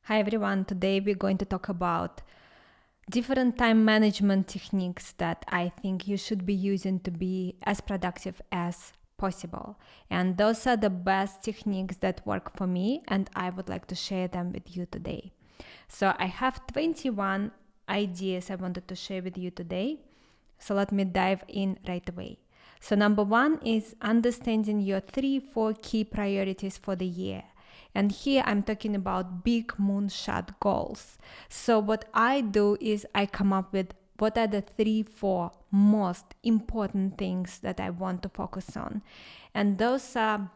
Hi everyone, today we're going to talk about different time management techniques that I think you should be using to be as productive as possible. And those are the best techniques that work for me, and I would like to share them with you today. So I have 21 ideas I wanted to share with you today. So let me dive in right away. So number one is understanding your 3-4 key priorities for the year. And here I'm talking about big moonshot goals. So what I do is I come up with what are the 3-4 most important things that I want to focus on. And those are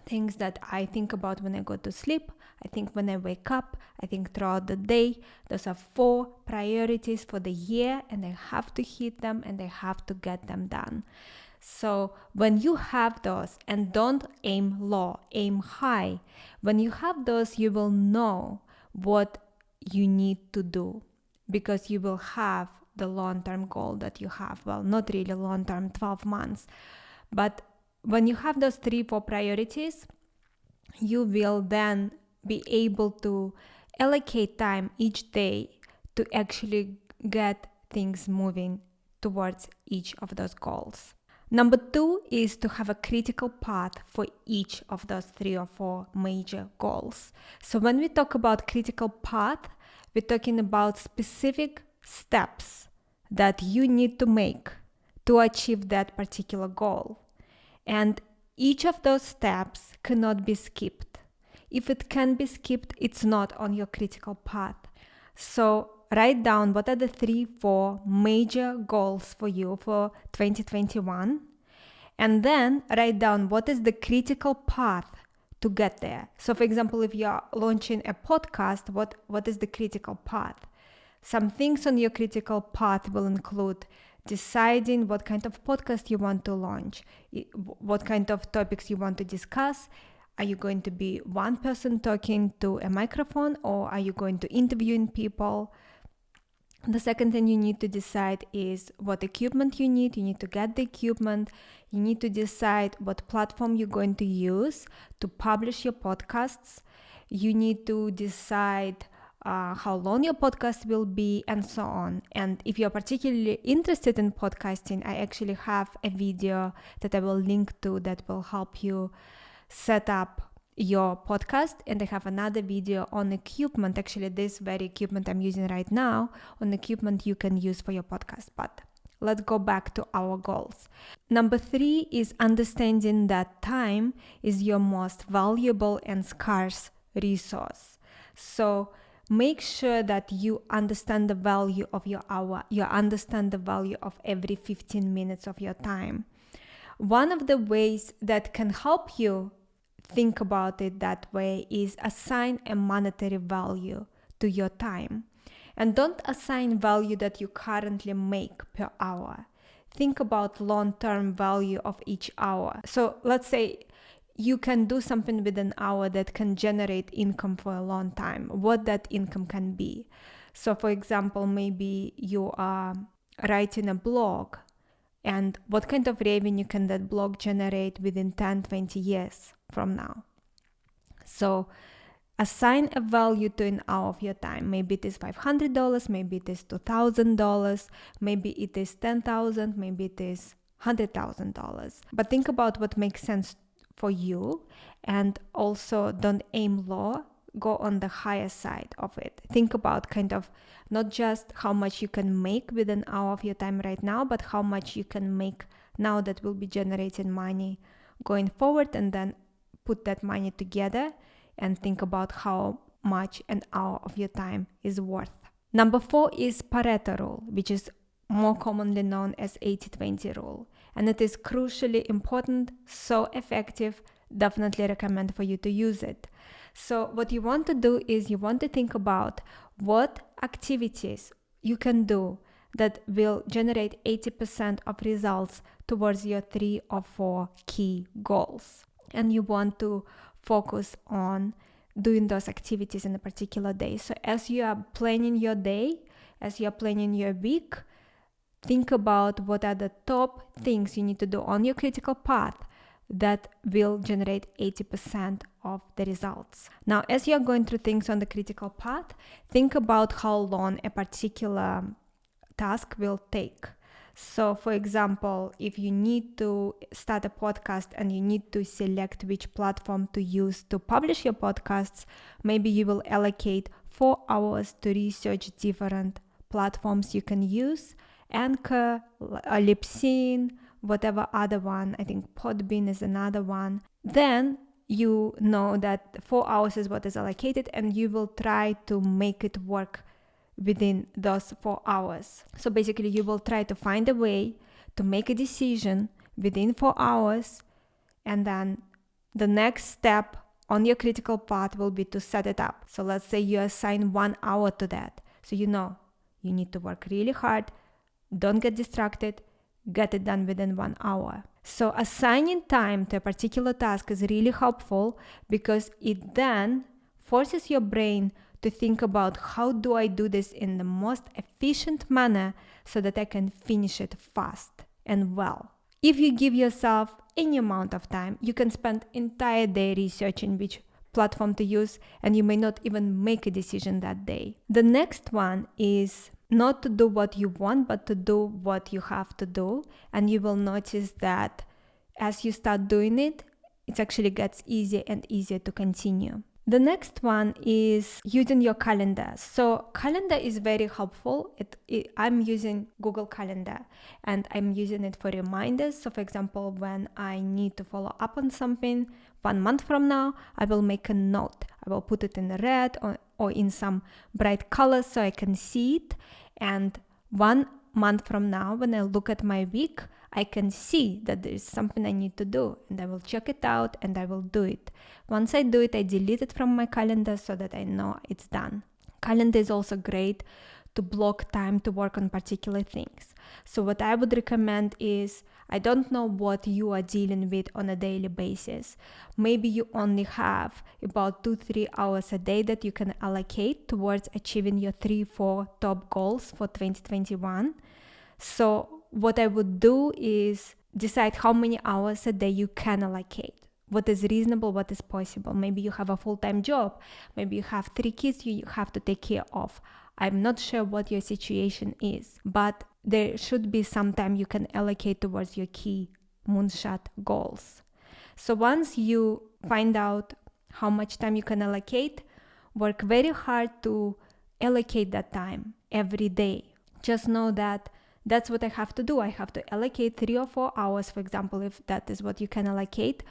things that I think about when I go to sleep, I think when I wake up, I think throughout the day. Those are 4 priorities for the year, and I have to hit them and I have to get them done. So when you have those, and don't aim low, aim high. When you have those, you will know what you need to do because you will have the long-term goal that you have. Well, not really long-term, 12 months. But when you have those 3-4 priorities, you will then be able to allocate time each day to actually get things moving towards each of those goals. Number 2 is to have a critical path for each of those 3 or 4 major goals. So when we talk about critical path, we're talking about specific steps that you need to make to achieve that particular goal. And each of those steps cannot be skipped. If it can be skipped, it's not on your critical path. So write down what are the 3-4 major goals for you for 2021, and then write down what is the critical path to get there. So for example, if you are launching a podcast, what is the critical path? Some things on your critical path will include deciding what kind of podcast you want to launch, what kind of topics you want to discuss. Are you going to be one person talking to a microphone, or are you going to interviewing people? The second thing you need to decide is what equipment you need. You need to get the equipment. You need to decide what platform you're going to use to publish your podcasts. You need to decide how long your podcast will be, and so on. And if you're particularly interested in podcasting, I actually have a video that I will link to that will help you set up your podcast, and I have another video on equipment, actually this very equipment I'm using right now, on equipment you can use for your podcast. But let's go back to our goals. Number 3 is understanding that time is your most valuable and scarce resource. So make sure that you understand the value of your hour, you understand the value of every 15 minutes of your time. One of the ways that can help you think about it that way is assign a monetary value to your time. And don't assign value that you currently make per hour. Think about long-term value of each hour. So let's say you can do something with an hour that can generate income for a long time. What that income can be. So for example, maybe you are writing a blog, and what kind of revenue can that blog generate within 10-20 years from now? So assign a value to an hour of your time. Maybe it is $500, maybe it is $2,000, maybe it is $10,000, maybe it is $100,000. But think about what makes sense for you, and also don't aim low, go on the higher side of it. Think about kind of not just how much you can make with an hour of your time right now, but how much you can make now that will be generating money going forward, and then put that money together and think about how much an hour of your time is worth. Number 4 is Pareto rule, which is more commonly known as 80-20 rule. And it is crucially important, so effective, definitely recommend for you to use it. So what you want to do is you want to think about what activities you can do that will generate 80% of results towards your 3 or 4 key goals. And you want to focus on doing those activities in a particular day. So as you are planning your day, as you are planning your week, think about what are the top things you need to do on your critical path that will generate 80% of the results. Now, as you're going through things on the critical path, think about how long a particular task will take. So, for example, if you need to start a podcast and you need to select which platform to use to publish your podcasts, maybe you will allocate 4 hours to research different platforms you can use, Anchor, Libsyn, whatever other one. I think Podbean is another one. Then you know that 4 hours is what is allocated, and you will try to make it work within those 4 hours. So basically, you will try to find a way to make a decision within 4 hours, and then the next step on your critical path will be to set it up. So let's say you assign 1 hour to that. So you know you need to work really hard, don't get distracted, get it done within 1 hour. So assigning time to a particular task is really helpful because it then forces your brain to think about how do I do this in the most efficient manner so that I can finish it fast and well. If you give yourself any amount of time, you can spend entire day researching which platform to use, and you may not even make a decision that day. The next one is not to do what you want, but to do what you have to do. And you will notice that as you start doing it, it actually gets easier and easier to continue. The next one is using your calendar. So calendar is very helpful. I'm using Google Calendar and I'm using it for reminders. So for example, when I need to follow up on something 1 month from now, I will make a note. I will put it in red or in some bright colors so I can see it. And 1 month from now, when I look at my week, I can see that there is something I need to do, and I will check it out and I will do it. Once I do it, I delete it from my calendar so that I know it's done. Calendar is also great to block time to work on particular things. So what I would recommend is, I don't know what you are dealing with on a daily basis. Maybe you only have about 2-3 hours a day that you can allocate towards achieving your 3-4 top goals for 2021. So what I would do is decide how many hours a day you can allocate. What is reasonable, what is possible. Maybe you have a full-time job. Maybe you have 3 kids you have to take care of. I'm not sure what your situation is, but there should be some time you can allocate towards your key moonshot goals. So once you find out how much time you can allocate, work very hard to allocate that time every day. Just know that that's what I have to do. I have to allocate 3 or 4 hours, for example, if that is what you can allocate,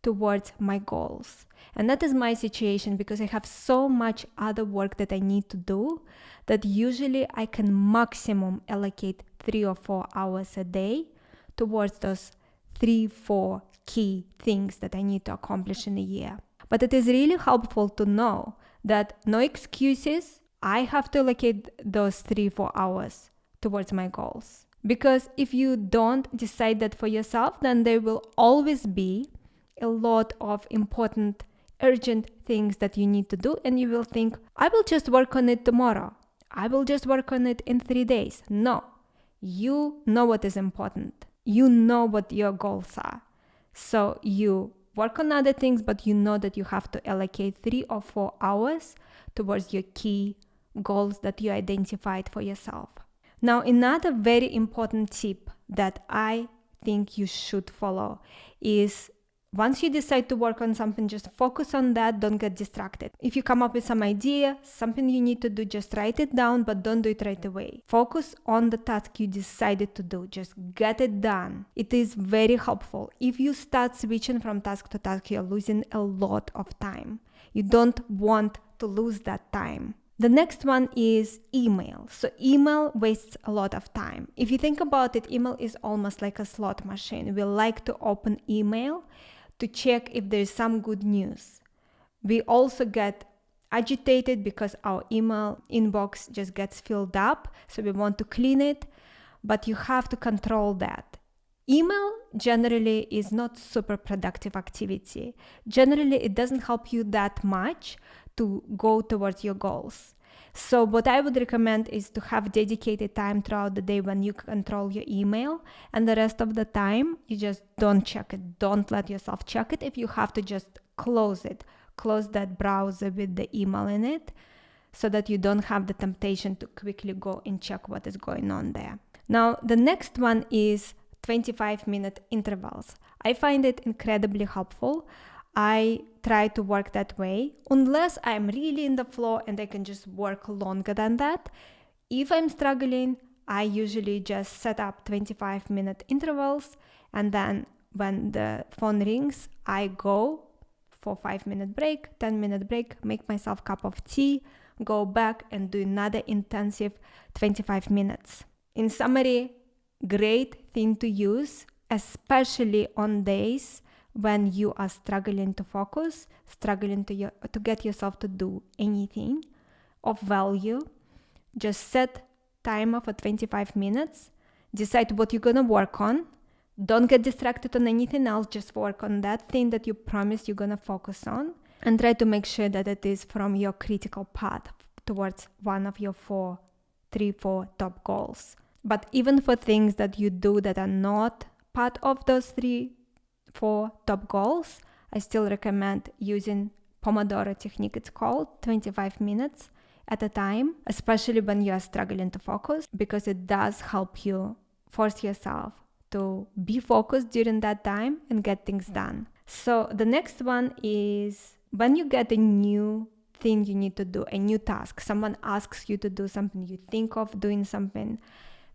towards my goals. And that is my situation because I have so much other work that I need to do that usually I can maximum allocate 3 or 4 hours a day towards those 3-4 key things that I need to accomplish in a year. But it is really helpful to know that no excuses. I have to allocate those 3-4 hours towards my goals. Because if you don't decide that for yourself, then there will always be a lot of important, urgent things that you need to do, and you will think, I will just work on it tomorrow. I will just work on it in 3 days. No, you know what is important. You know what your goals are. So you work on other things, but you know that you have to allocate 3 or 4 hours towards your key goals that you identified for yourself. Now, another very important tip that I think you should follow is once you decide to work on something, just focus on that. Don't get distracted. If you come up with some idea, something you need to do, just write it down, but don't do it right away. Focus on the task you decided to do. Just get it done. It is very helpful. If you start switching from task to task, you're losing a lot of time. You don't want to lose that time. The next one is email. So email wastes a lot of time. If you think about it, email is almost like a slot machine. We like to open email to check if there is some good news. We also get agitated because our email inbox just gets filled up, so we want to clean it, but you have to control that. Email generally is not super productive activity. Generally, it doesn't help you that much to go towards your goals. So what I would recommend is to have dedicated time throughout the day when you control your email, and the rest of the time you just don't check it. Don't let yourself check it. If you have to, just close it. Close that browser with the email in it so that you don't have the temptation to quickly go and check what is going on there. Now, the next one is 25-minute intervals. I find it incredibly helpful. I try to work that way unless I'm really in the flow and I can just work longer than that. If I'm struggling, I usually just set up 25-minute intervals, and then when the phone rings, I go for 5-minute break, 10-minute break, make myself a cup of tea, go back and do another intensive 25 minutes. In summary, great thing to use, especially on days when you are struggling to focus, struggling to get yourself to do anything of value. Just set timer for 25 minutes, decide what you're gonna work on. Don't get distracted on anything else, just work on that thing that you promised you're gonna focus on, and try to make sure that it is from your critical path towards one of your 4 top goals. But even for things that you do that are not part of those 3-4 top goals, I still recommend using Pomodoro technique. It's called 25 minutes at a time, especially when you are struggling to focus, because it does help you force yourself to be focused during that time and get things done. So the next one is when you get a new thing you need to do, a new task, someone asks you to do something, you think of doing something,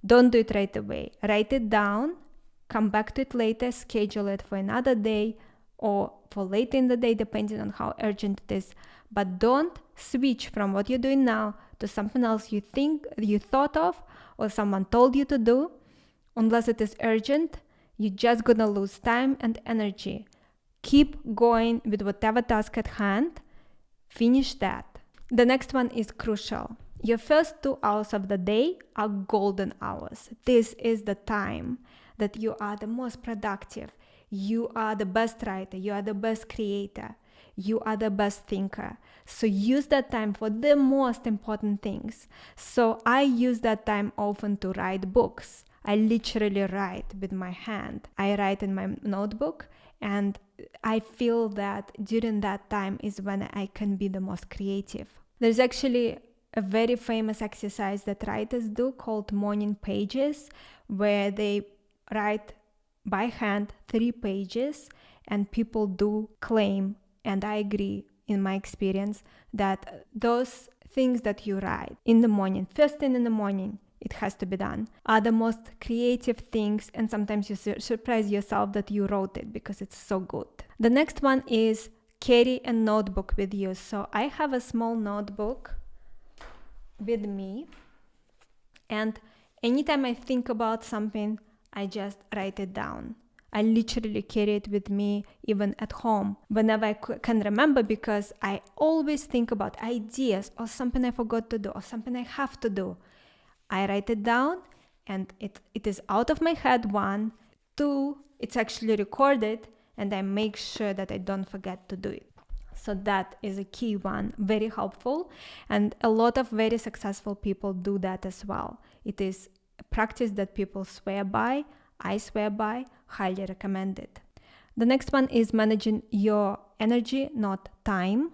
don't do it right away. Write it down, come back to it later, schedule it for another day or for later in the day, depending on how urgent it is. But don't switch from what you're doing now to something else you thought of or someone told you to do. Unless it is urgent, you're just gonna lose time and energy. Keep going with whatever task at hand. Finish that. The next one is crucial. Your first 2 hours of the day are golden hours. This is the time that you are the most productive. You are the best writer. You are the best creator. You are the best thinker. So use that time for the most important things. So I use that time often to write books. I literally write with my hand. I write in my notebook, and I feel that during that time is when I can be the most creative. There's actually a very famous exercise that writers do called morning pages, where they write by hand 3 pages, and people do claim, and I agree in my experience, that those things that you write in the morning, first thing in the morning, it has to be done, are the most creative things, and sometimes you surprise yourself that you wrote it because it's so good. The next one is carry a notebook with you. So I have a small notebook with me, and anytime I think about something, I just write it down. I literally carry it with me even at home whenever I can remember, because I always think about ideas or something I forgot to do or something I have to do. I write it down, and it is out of my head, 1. 2, it's actually recorded, and I make sure that I don't forget to do it. So that is a key one, very helpful, and a lot of very successful people do that as well. It is a practice that people swear by, I swear by, highly recommend it. The next one is managing your energy, not time,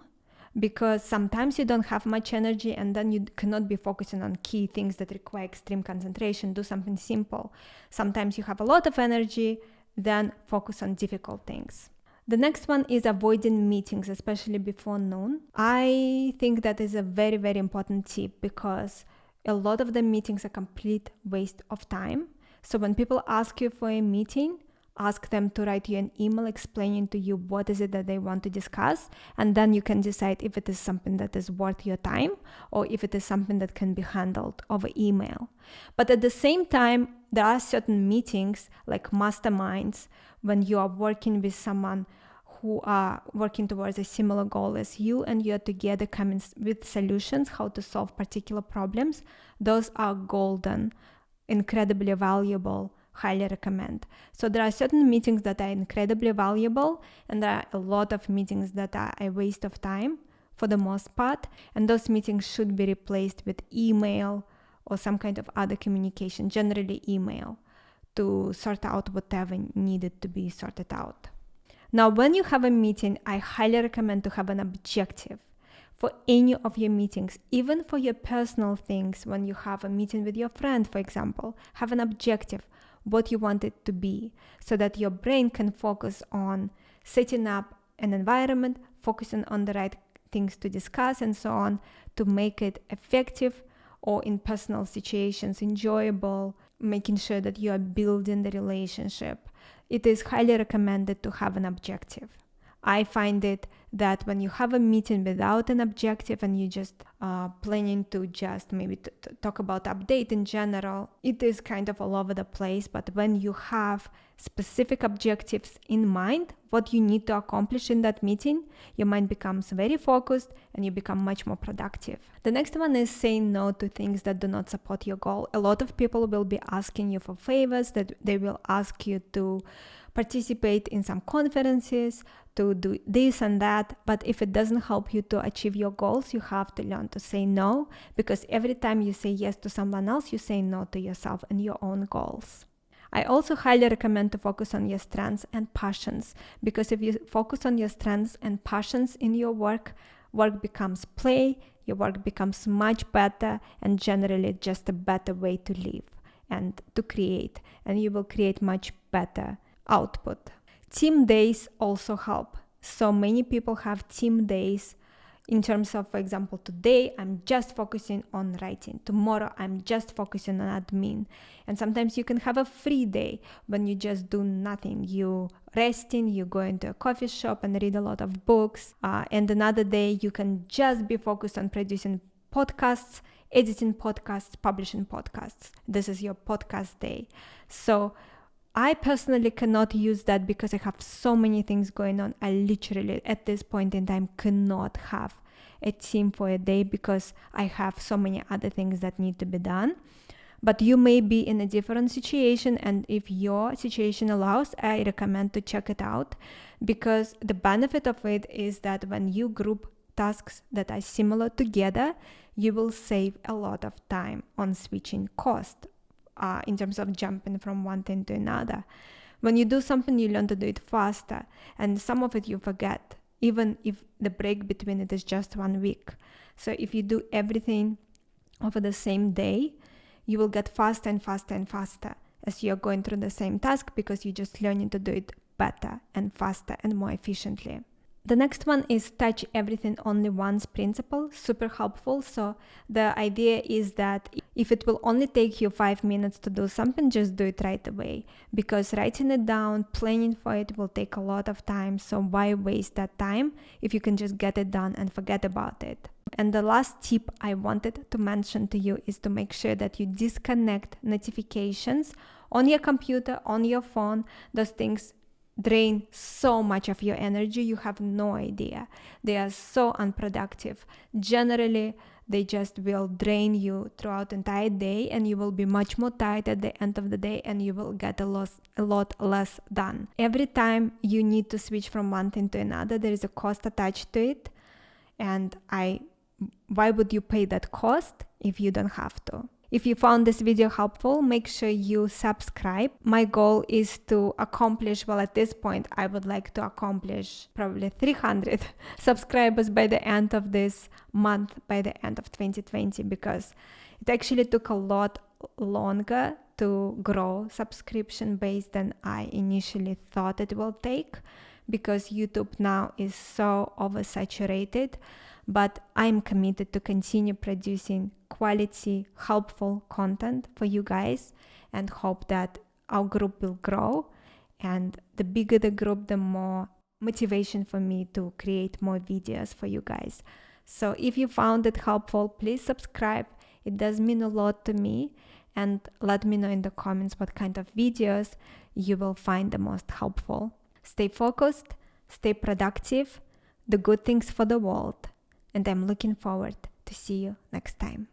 because sometimes you don't have much energy and then you cannot be focusing on key things that require extreme concentration. Do something simple. Sometimes you have a lot of energy, then focus on difficult things. The next one is avoiding meetings, especially before noon. I think that is a very, very important tip, because a lot of the meetings are complete waste of time. So when people ask you for a meeting, ask them to write you an email explaining to you what is it that they want to discuss, and then you can decide if it is something that is worth your time or if it is something that can be handled over email. But at the same time, there are certain meetings like masterminds, when you are working with someone who are working towards a similar goal as you, and you are together coming with solutions how to solve particular problems. Those are golden, incredibly valuable, highly recommend. So there are certain meetings that are incredibly valuable, and there are a lot of meetings that are a waste of time. for the most part, and those meetings should be replaced with email or some kind of other communication, generally email, to sort out whatever needed to be sorted out. Now, when you have a meeting, I highly recommend to have an objective for any of your meetings, even for your personal things. When you have a meeting with your friend, for example, have an objective, what you want it to be, so that your brain can focus on setting up an environment, focusing on the right things to discuss and so on, to make it effective, or in personal situations enjoyable, making sure that you are building the relationship. It is highly recommended to have an objective. I find it that when you have a meeting without an objective and you just planning to just maybe talk about update in general, it is kind of all over the place. But when you have specific objectives in mind, what you need to accomplish in that meeting, your mind becomes very focused and you become much more productive. The next one is saying no to things that do not support your goal. A lot of people will be asking you for favors, that they will ask you to participate in some conferences, to do this and that, but if it doesn't help you to achieve your goals, you have to learn to say no, because every time you say yes to someone else, you say no to yourself and your own goals. I also highly recommend to focus on your strengths and passions, because if you focus on your strengths and passions in your work becomes play, your work becomes much better, and generally just a better way to live and to create, and you will create much better output. Team days also help. So many people have team days in terms of, for example, today I'm just focusing on writing, tomorrow I'm just focusing on admin. And sometimes you can have a free day when you just do nothing. You resting, you go into a coffee shop and read a lot of books. And another day you can just be focused on producing podcasts, editing podcasts, publishing podcasts. This is your podcast day. So I personally cannot use that because I have so many things going on. I literally, at this point in time, cannot have a team for a day because I have so many other things that need to be done. But you may be in a different situation, and if your situation allows, I recommend to check it out, because the benefit of it is that when you group tasks that are similar together, you will save a lot of time on switching cost. In terms of jumping from one thing to another. When you do something, you learn to do it faster, and some of it you forget, even if the break between it is just 1 week. So if you do everything over the same day, you will get faster and faster and faster as you're going through the same task, because you're just learning to do it better and faster and more efficiently. The next one is touch everything only once principle, super helpful. So the idea is that if it will only take you 5 minutes to do something, just do it right away, because writing it down, planning for it will take a lot of time. So why waste that time if you can just get it done and forget about it? And the last tip I wanted to mention to you is to make sure that you disconnect notifications on your computer, on your phone. Those things drain so much of your energy, you have no idea. They are so unproductive. Generally, they just will drain you throughout the entire day, and you will be much more tired at the end of the day, and you will get a lot less done. Every time you need to switch from one thing to another, there is a cost attached to it, and why would you pay that cost if you don't have to? If you found this video helpful, make sure you subscribe. My goal is to accomplish, well, at this point, I would like to accomplish probably 300 subscribers by the end of this month, by the end of 2020, because it actually took a lot longer to grow subscription base than I initially thought it will take, because YouTube now is so oversaturated. But I'm committed to continue producing quality, helpful content for you guys, and hope that our group will grow. And the bigger the group, the more motivation for me to create more videos for you guys. So if you found it helpful, please subscribe. It does mean a lot to me. And let me know in the comments what kind of videos you will find the most helpful. Stay focused, stay productive, do good things for the world. And I'm looking forward to see you next time.